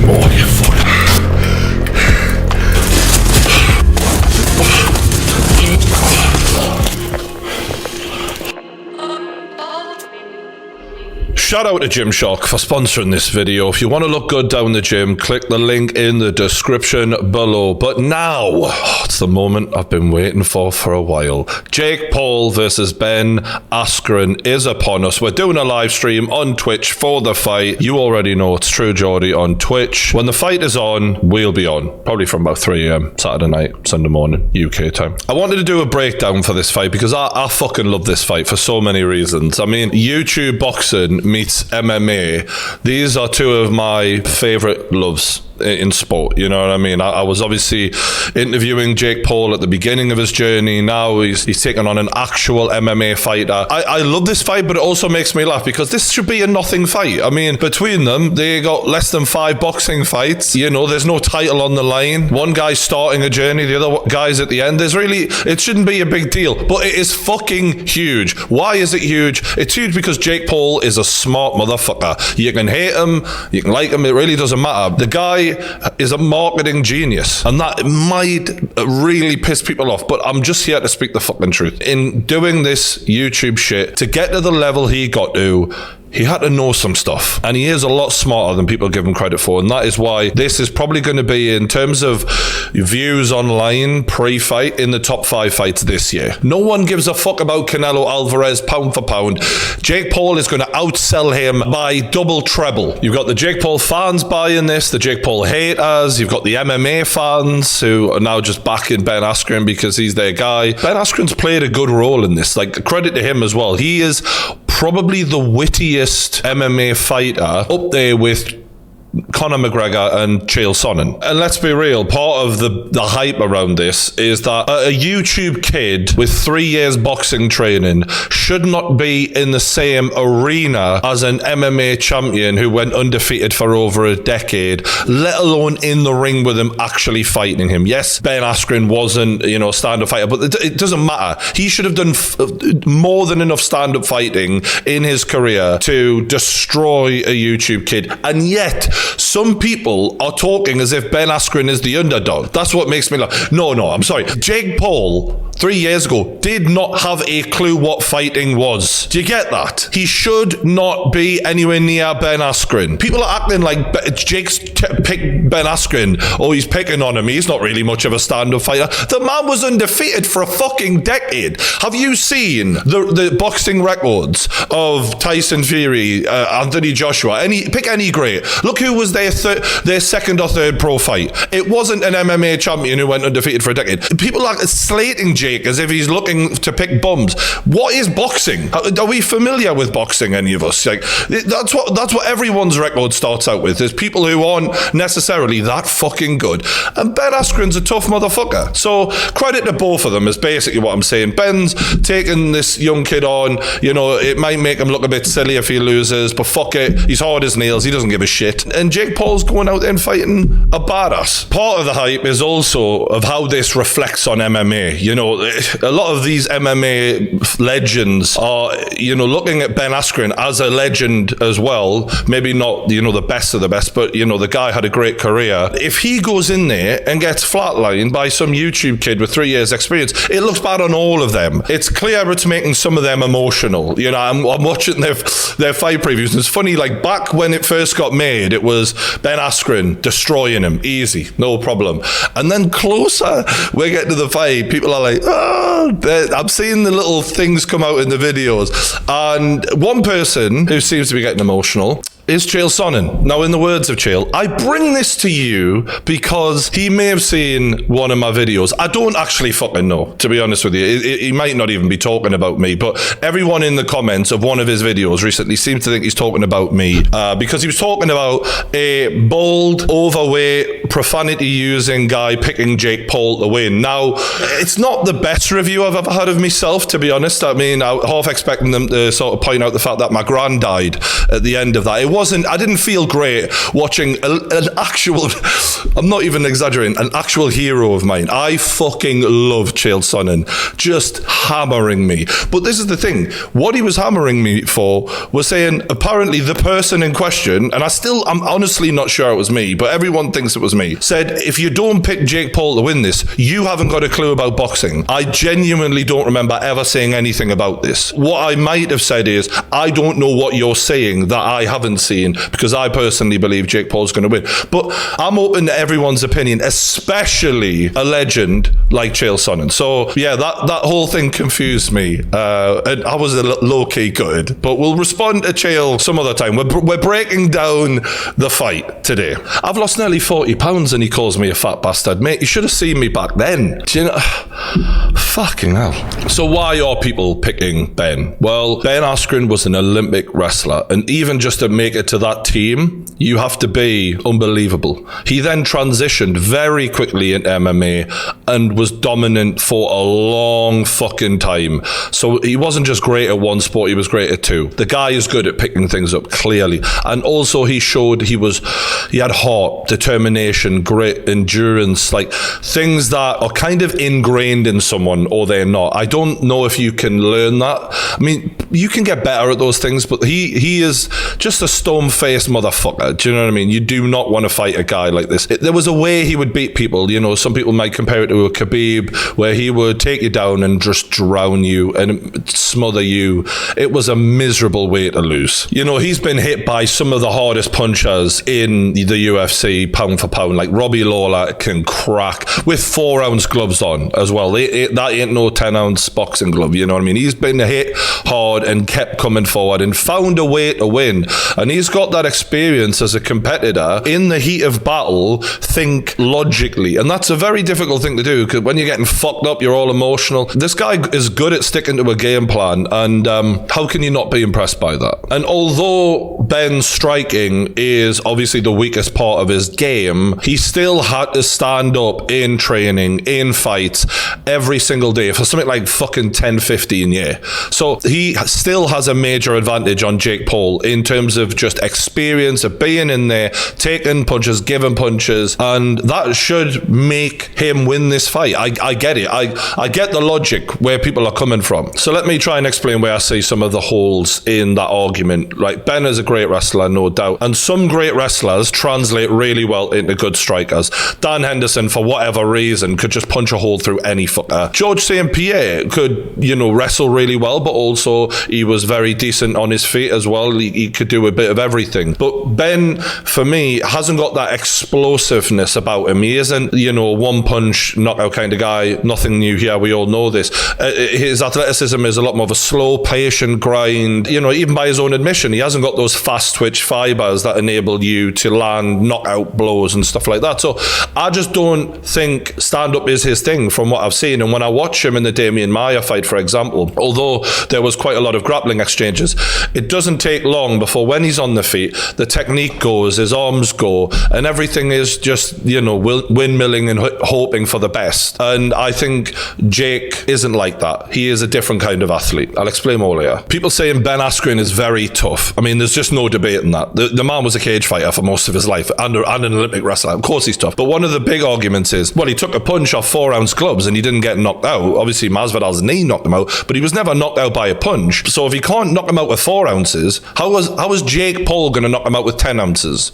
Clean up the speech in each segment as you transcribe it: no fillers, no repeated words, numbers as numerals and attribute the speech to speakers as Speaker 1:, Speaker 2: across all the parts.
Speaker 1: Oh, you fuck. Shout out to Gymshark for sponsoring this video. If you want to look good down the gym, click the link in the description below. But now, it's the moment I've been waiting for a while. Jake Paul versus Ben Askren is upon us. We're doing a live stream on Twitch for the fight. You already know it's True Geordie on Twitch. When the fight is on, we'll be on. Probably from about 3 a.m. Saturday night, Sunday morning, UK time. I wanted to do a breakdown for this fight because I fucking love this fight for so many reasons. I mean, YouTube boxing meets MMA. These are two of my favorite loves in sport, you know what I mean? I was obviously interviewing Jake Paul at the beginning of his journey. Now he's taken on an actual MMA fighter. I love this fight, but it also makes me laugh because this should be a nothing fight. I mean, between them, they got less than 5 boxing fights. You know, there's no title on the line. One guy's starting a journey, the other guy's at the end. It shouldn't be a big deal, but it is fucking huge. Why is it huge? It's huge because Jake Paul is a smart motherfucker. You can hate him, you can like him, it really doesn't matter. The guy is a marketing genius, and that might really piss people off, but I'm just here to speak the fucking truth. In doing this YouTube shit, to get to the level he got to, he had to know some stuff, and he is a lot smarter than people give him credit for, and that is why this is probably going to be, in terms of views online pre-fight, in the top 5 fights this year. No one gives a fuck about Canelo Alvarez pound for pound. Jake Paul is going to outsell him by double, treble. You've got the Jake Paul fans buying this, the Jake Paul haters, you've got the MMA fans who are now just backing Ben Askren because he's their guy. Ben Askren's played a good role in this, like, credit to him as well. He is probably the wittiest MMA fighter, up there with Conor McGregor and Chael Sonnen. And let's be real, part of the hype around this is that a YouTube kid with 3 years boxing training should not be in the same arena as an MMA champion who went undefeated for over a decade, let alone in the ring with him actually fighting him. Yes, Ben Askren wasn't, a stand-up fighter, but it doesn't matter. He should have done more than enough stand-up fighting in his career to destroy a YouTube kid. And yet, some people are talking as if Ben Askren is the underdog. That's what makes me laugh. No, I'm sorry. Jake Paul, 3 years ago, did not have a clue what fighting was. Do you get that? He should not be anywhere near Ben Askren. People are acting like Jake's picked Ben Askren. Oh, he's picking on him. He's not really much of a stand-up fighter. The man was undefeated for a fucking decade. Have you seen the boxing records of Tyson Fury, Anthony Joshua? Pick any great. Look who was their second or third pro fight. It wasn't an MMA champion who went undefeated for a decade. People are slating Jake as if he's looking to pick bums. What is boxing? Are we familiar with boxing, any of us? Like, that's what everyone's record starts out with. There's people who aren't necessarily that fucking good. And Ben Askren's a tough motherfucker. So credit to both of them is basically what I'm saying. Ben's taking this young kid on. It might make him look a bit silly if he loses, but fuck it. He's hard as nails. He doesn't give a shit. And Jake Paul's going out there and fighting a badass. Part of the hype is also of how this reflects on MMA. A lot of these MMA legends are, looking at Ben Askren as a legend as well. Maybe not, the best of the best, but, the guy had a great career. If he goes in there and gets flatlined by some YouTube kid with 3 years experience, it looks bad on all of them. It's clear it's making some of them emotional. I'm watching their fight previews, and it's funny, like, back when it first got made, it was Ben Askren destroying him, easy, no problem. And then closer we get to the fight, people are like, I'm seeing the little things come out in the videos. And one person who seems to be getting emotional is Chael Sonnen. Now, in the words of Chael, I bring this to you because he may have seen one of my videos. I don't actually fucking know, to be honest with you. He might not even be talking about me, but everyone in the comments of one of his videos recently seems to think he's talking about me because he was talking about a bald, overweight, profanity using guy picking Jake Paul to win. Now, it's not the best review I've ever had of myself, to be honest. I mean, I was half expecting them to sort of point out the fact that my gran died at the end of that. I didn't feel great watching an actual, I'm not even exaggerating, an actual hero of mine. I fucking love Chael Sonnen, just hammering me. But this is the thing, what he was hammering me for was saying, apparently the person in question, and I'm honestly not sure it was me, but everyone thinks it was me, said, if you don't pick Jake Paul to win this, you haven't got a clue about boxing. I genuinely don't remember ever saying anything about this. What I might have said is, I don't know what you're saying that I haven't seen, because I personally believe Jake Paul's going to win. But I'm open to everyone's opinion, especially a legend like Chael Sonnen. So yeah, that whole thing confused me. And I was a low-key gutted. But we'll respond to Chael some other time. We're breaking down the fight today. I've lost nearly 40 pounds and he calls me a fat bastard. Mate, you should have seen me back then. Do you know? Fucking hell. So why are people picking Ben? Well, Ben Askren was an Olympic wrestler, and even just to make it to that team, you have to be unbelievable. He then transitioned very quickly into MMA and was dominant for a long fucking time. So he wasn't just great at one sport, he was great at two. The guy is good at picking things up, clearly. And also he showed he had heart, determination, grit, endurance, like things that are kind of ingrained in someone or they're not. I don't know if you can learn that. I mean, you can get better at those things, but he is just a stone-faced motherfucker. Do you know what I mean? You do not want to fight a guy like this. There was a way he would beat people. You know, some people might compare it to a Khabib, where he would take you down and just drown you and smother you. It was a miserable way to lose. You know, he's been hit by some of the hardest punchers in the UFC, pound for pound. Like Robbie Lawler can crack with 4-ounce gloves on as well. That ain't no 10-ounce boxing glove. You know what I mean? He's been hit hard and kept coming forward and found a way to win. And he's got that experience as a competitor. In the heat of battle, think logically. And that's a very difficult thing to do, because when you're getting fucked up, you're all emotional. This guy is good at sticking to a game plan, and how can you not be impressed by that? And although Ben's striking is obviously the weakest part of his game, he still had to stand up in training, in fights, every single day for something like fucking 10-15 years. So he still has a major advantage on Jake Paul in terms of just experience of being in there, taking punches, giving punches, and that should make him win this fight. I get it. I get the logic where people are coming from. So let me try and explain where I see some of the holes in that argument. Right, Ben is a great wrestler, no doubt, and some great wrestlers translate really well into good strikers. Dan Henderson, for whatever reason, could just punch a hole through any fucker. George St. Pierre could, wrestle really well, but also he was very decent on his feet as well. He could do a bit of everything. But Ben, for me, hasn't got that explosiveness about him. He isn't, one punch knockout kind of guy. Nothing new here. We all know this. His athleticism is a lot more of a slow, patient grind. Even by his own admission, he hasn't got those fast twitch fibers that enable you to land knockout blows and stuff like that. So I just don't think stand-up is his thing from what I've seen. And when I watch him in the Damian Maia fight, for example, although there was quite a lot of grappling exchanges, it doesn't take long before when he's on the feet, the technique goes, his arms go, and everything is just, windmilling and hoping for the best. And I think Jake isn't like that. He is a different kind of athlete. I'll explain more later. People saying Ben Askren is very tough. I mean, there's just no debate in that. The man was a cage fighter for most of his life and an Olympic wrestler. Of course he's tough. But one of the big arguments is, well, he took a punch off 4-ounce gloves and he didn't get knocked out. Obviously, Masvidal's knee knocked him out, but he was never knocked out by a punch. So if he can't knock him out with 4 ounces, how was Jake Paul going to knock him out with 10 ounces?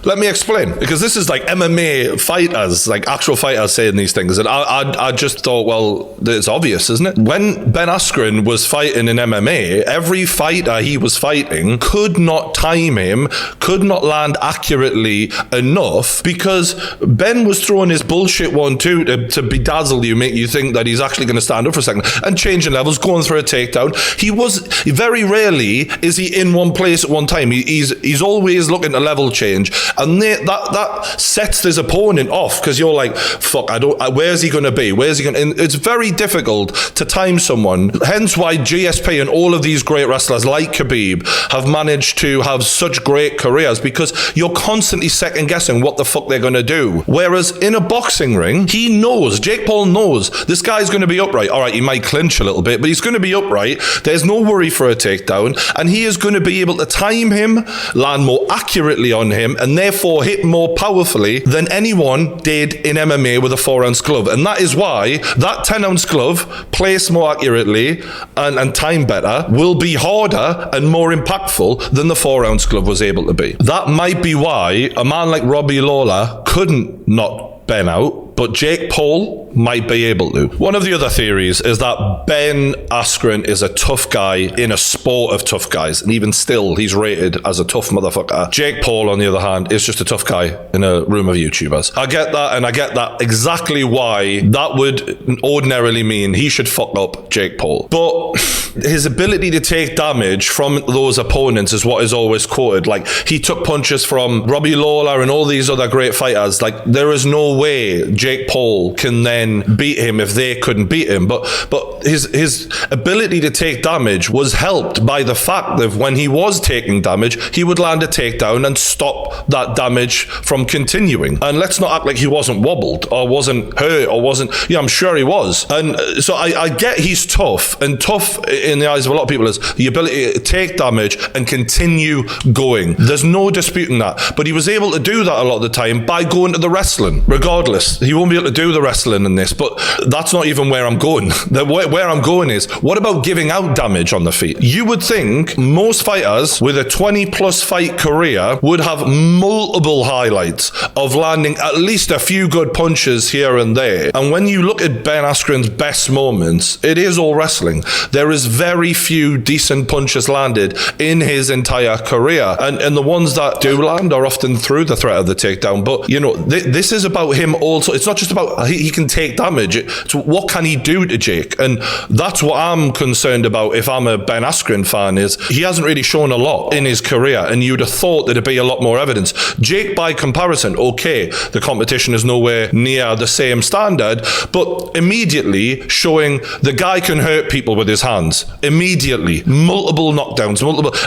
Speaker 1: Let me explain. Because this is like MMA fighters, like actual fighters saying these things. And I just thought, well, it's obvious, isn't it? When Ben Askren was fighting in MMA, every fighter he was fighting could not time him, could not land accurately enough, because Ben was throwing his bullshit 1-2 to bedazzle you, make you think that he's actually going to stand up for a second, and changing levels, going for a takedown. He was very rarely is he in one place at one time. He's always looking to level change, and that sets his opponent off, because you're like, fuck, where's he going to be? Where's he going? And it's very difficult to time someone. Hence why GSP and all of these great wrestlers like Khabib have managed to have such great careers, because you're constantly second guessing what the fuck fuck they're going to do. Whereas in a boxing ring, Jake Paul knows this guy's going to be upright. All right, he might clinch a little bit, but he's going to be upright. There's no worry for a takedown, and he is going to be able to time him, land more accurately on him, and therefore hit more powerfully than anyone did in MMA with a 4-ounce glove. And that is why that 10-ounce glove, placed more accurately and timed better, will be harder and more impactful than the 4-ounce glove was able to be. That might be why a man like Robbie Lawler couldn't knock Ben out, but Jake Paul might be able to. One of the other theories is that Ben Askren is a tough guy in a sport of tough guys, and even still, he's rated as a tough motherfucker. Jake Paul, on the other hand, is just a tough guy in a room of YouTubers. I get that, and I get that exactly why that would ordinarily mean he should fuck up Jake Paul. But his ability to take damage from those opponents is what is always quoted. Like, he took punches from Robbie Lawler and all these other great fighters. Like, there is no way Jake Paul can then beat him if they couldn't beat him. But his ability to take damage was helped by the fact that when he was taking damage, he would land a takedown and stop that damage from continuing. And let's not act like he wasn't wobbled or wasn't hurt or wasn't, I'm sure he was. And so I get he's tough, and tough in the eyes of a lot of people is the ability to take damage and continue going. There's no disputing that. But he was able to do that a lot of the time by going to the wrestling. Regardless, he won't be able to do the wrestling in this, but that's not even where I'm going. Where I'm going is, what about giving out damage on the feet? You would think most fighters with a 20-plus fight career would have multiple highlights of landing at least a few good punches here and there. And when you look at Ben Askren's best moments, it is all wrestling. There is very few decent punches landed in his entire career. And the ones that do land are often through the threat of the takedown. But, this is about him also. It's not just about he can take damage. It's what can he do to Jake? And that's what I'm concerned about if I'm a Ben Askren fan, is he hasn't really shown a lot in his career, and you'd have thought there'd be a lot more evidence. Jake, by comparison, okay, the competition is nowhere near the same standard, but immediately showing the guy can hurt people with his hands. Immediately. Multiple knockdowns,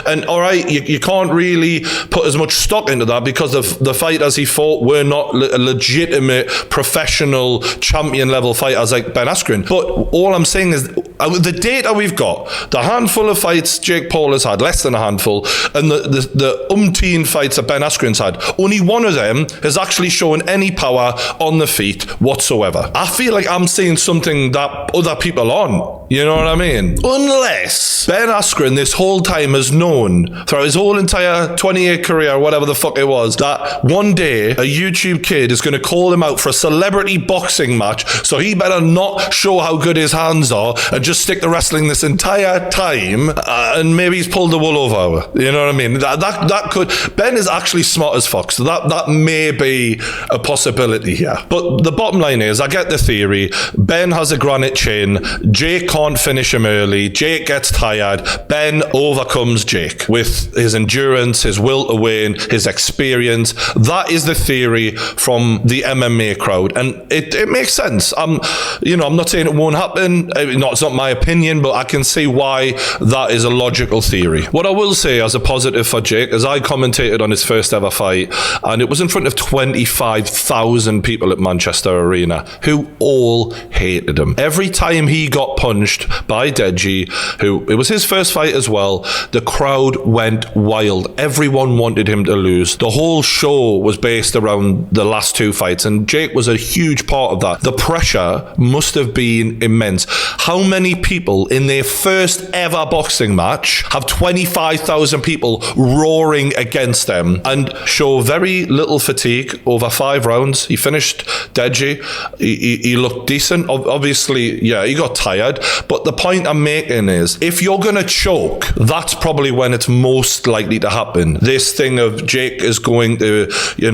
Speaker 1: and all right, you can't really put as much stock into that because the fighters he fought were not legitimate professional champion level fighters like Ben Askren. But all I'm saying is the data we've got, the handful of fights Jake Paul has had, less than a handful, and the umpteen fights that Ben Askren's had, only one of them has actually shown any power on the feet whatsoever. I feel like I'm seeing something that other people aren't. You know what I mean? Unless Ben Askren this whole time has known, throughout his whole entire 20-year career, whatever the fuck it was, that one day a YouTube kid is going to call him out for a celebrity boxing match, so he better not show how good his hands are and just stick to wrestling this entire time, and maybe he's pulled the wool over. You know what I mean? That could... Ben is actually smart as fuck, so that may be a possibility here. But the bottom line is, I get the theory. Ben has a granite chin. Jake can't finish him early. Jake gets tired. Ben overcomes Jake with his endurance, his will to win, his experience. That is the theory from the MMA crowd, and it makes sense. I'm not saying it won't happen. It's not my opinion, but I can see why that is a logical theory. What I will say as a positive for Jake is I commentated on his first ever fight, and it was in front of 25,000 people at Manchester Arena who all hated him. Every time he got punched by Deji, who it was his first fight as well, the crowd went wild. Everyone wanted him to lose. The whole show was based around the last two fights, and Jake was a huge part of that. The pressure must have been immense. How many people in their first ever boxing match have 25,000 people roaring against them and show very little fatigue over 5 rounds? He finished Deji. He looked decent. Obviously, yeah, he got tired. But the point I'm making is, if you're going to choke, that's probably when it's most likely to happen. This thing of Jake is going to,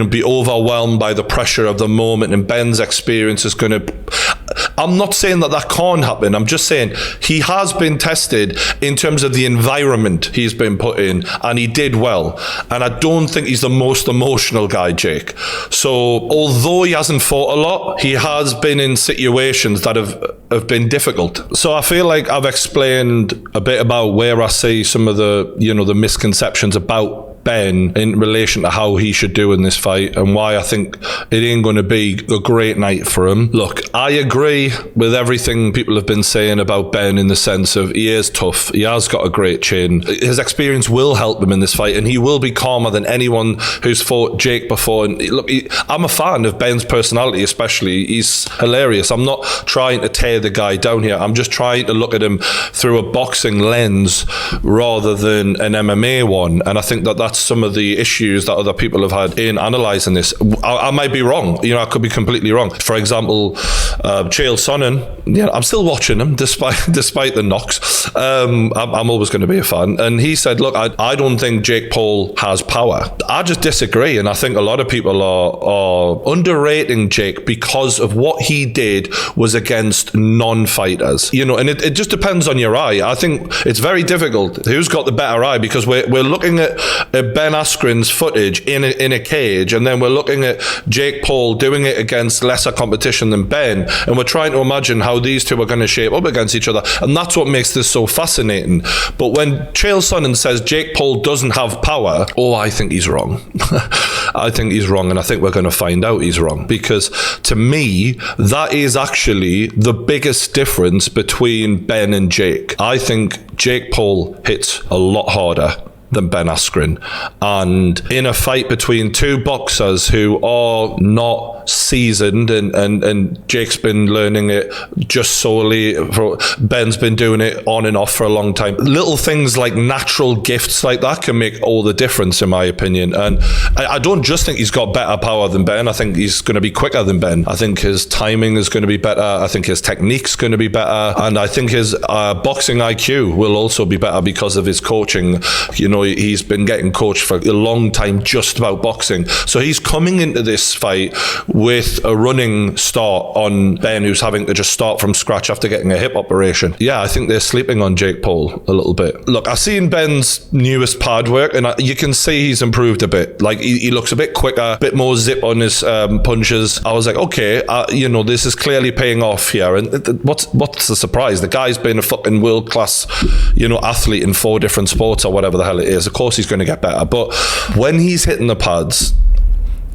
Speaker 1: be overwhelmed by the pressure of the moment, and Ben's experience is going to... I'm not saying that can't happen. I'm just saying he has been tested in terms of the environment he's been put in, and he did well. And I don't think he's the most emotional guy, Jake. So although he hasn't fought a lot, he has been in situations that have been difficult. So I feel like I've explained a bit about where I see some of the, the misconceptions about Ben in relation to how he should do in this fight and why I think it ain't going to be a great night for him. Look, I agree with everything people have been saying about Ben in the sense of he is tough. He has got a great chin. His experience will help him in this fight, and he will be calmer than anyone who's fought Jake before. And look, I'm a fan of Ben's personality, especially. He's hilarious. I'm not trying to tear the guy down here. I'm just trying to look at him through a boxing lens rather than an MMA one. And I think that that's some of the issues that other people have had in analysing this. I might be wrong. You know, I could be completely wrong. For example, Chael Sonnen, I'm still watching him despite the knocks. I'm always going to be a fan. And he said, look, I don't think Jake Paul has power. I just disagree. And I think a lot of people are underrating Jake because of what he did was against non-fighters. You know, and it just depends on your eye. I think it's very difficult. Who's got the better eye? Because we're looking at Ben Askren's footage in a cage, and then we're looking at Jake Paul doing it against lesser competition than Ben, and we're trying to imagine how these two are going to shape up against each other, and that's what makes this so fascinating. But when Chael Sonnen says Jake Paul doesn't have power, I think he's wrong. I think he's wrong, and I think we're going to find out he's wrong, because to me, that is actually the biggest difference between Ben and Jake. I think Jake Paul hits a lot harder than Ben Askren, and in a fight between two boxers who are not seasoned, and Jake's been learning it just solely, Ben's been doing it on and off for a long time. Little things like natural gifts like that can make all the difference, in my opinion. And I don't just think he's got better power than Ben. I think he's going to be quicker than Ben. I think his timing is going to be better. I think his technique's going to be better, and I think his boxing IQ will also be better because of his coaching. You know, he's been getting coached for a long time just about boxing, so he's coming into this fight with a running start on Ben, who's having to just start from scratch after getting a hip operation. Yeah, I think they're sleeping on Jake Paul a little bit. Look, I've seen Ben's newest pad work, and you can see he's improved a bit. Like, he looks a bit quicker, a bit more zip on his punches. I was like, okay, you know, this is clearly paying off here. And what's the surprise? The guy's been a fucking world-class, you know, athlete in 4 different sports or whatever the hell it is. Of course he's going to get better. But when he's hitting the pads,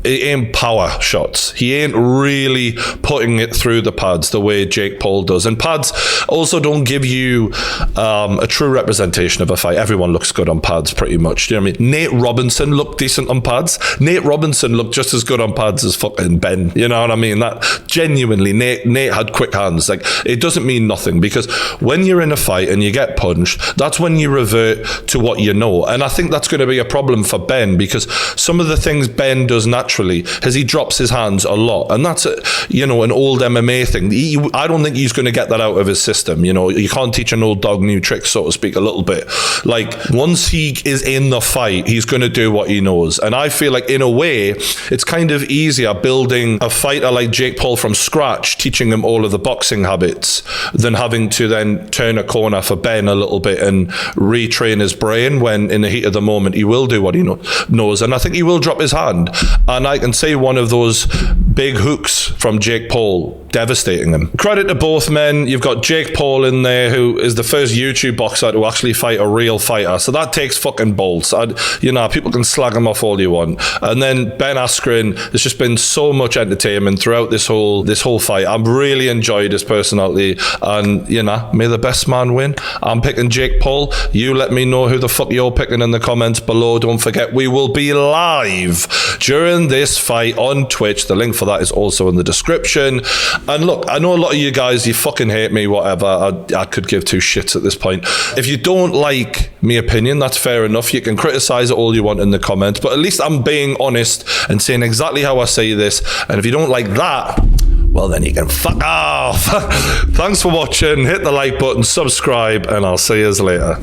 Speaker 1: it ain't power shots. He ain't really putting it through the pads the way Jake Paul does. And pads also don't give you a true representation of a fight. Everyone looks good on pads pretty much. Do you know what I mean? Nate Robinson looked decent on pads. Nate Robinson looked just as good on pads as fucking Ben. You know what I mean? That genuinely, Nate had quick hands. Like, it doesn't mean nothing, because when you're in a fight and you get punched, that's when you revert to what you know. And I think that's going to be a problem for Ben, because some of the things Ben does naturally is he drops his hands a lot, and that's you know, an old MMA thing. I don't think he's going to get that out of his system. You know, you can't teach an old dog new tricks, so to speak, a little bit. Like, once he is in the fight, he's going to do what he knows. And I feel like, in a way, it's kind of easier building a fighter like Jake Paul from scratch, teaching him all of the boxing habits, than having to then turn a corner for Ben a little bit and retrain his brain when, in the heat of the moment, he will do what he knows. And I think he will drop his hand. And I can see one of those big hooks from Jake Paul devastating him. Credit to both men. You've got Jake Paul in there, who is the first YouTube boxer to actually fight a real fighter. So that takes fucking bolts. You know, people can slag him off all you want. And then Ben Askren, there's just been so much entertainment throughout this whole fight. I've really enjoyed his personality, and, you know, may the best man win. I'm picking Jake Paul. You let me know who the fuck you're picking in the comments below. Don't forget, we will be live during this fight on Twitch. The link for that is also in the description. And look, I know a lot of you guys, you fucking hate me, whatever. I could give 2 shits at this point. If you don't like my opinion, that's fair enough. You can criticize it all you want in the comments, but at least I'm being honest and saying exactly how I say this. And if you don't like that, well, then you can fuck off. Thanks for watching. Hit the like button, subscribe, and I'll see you later.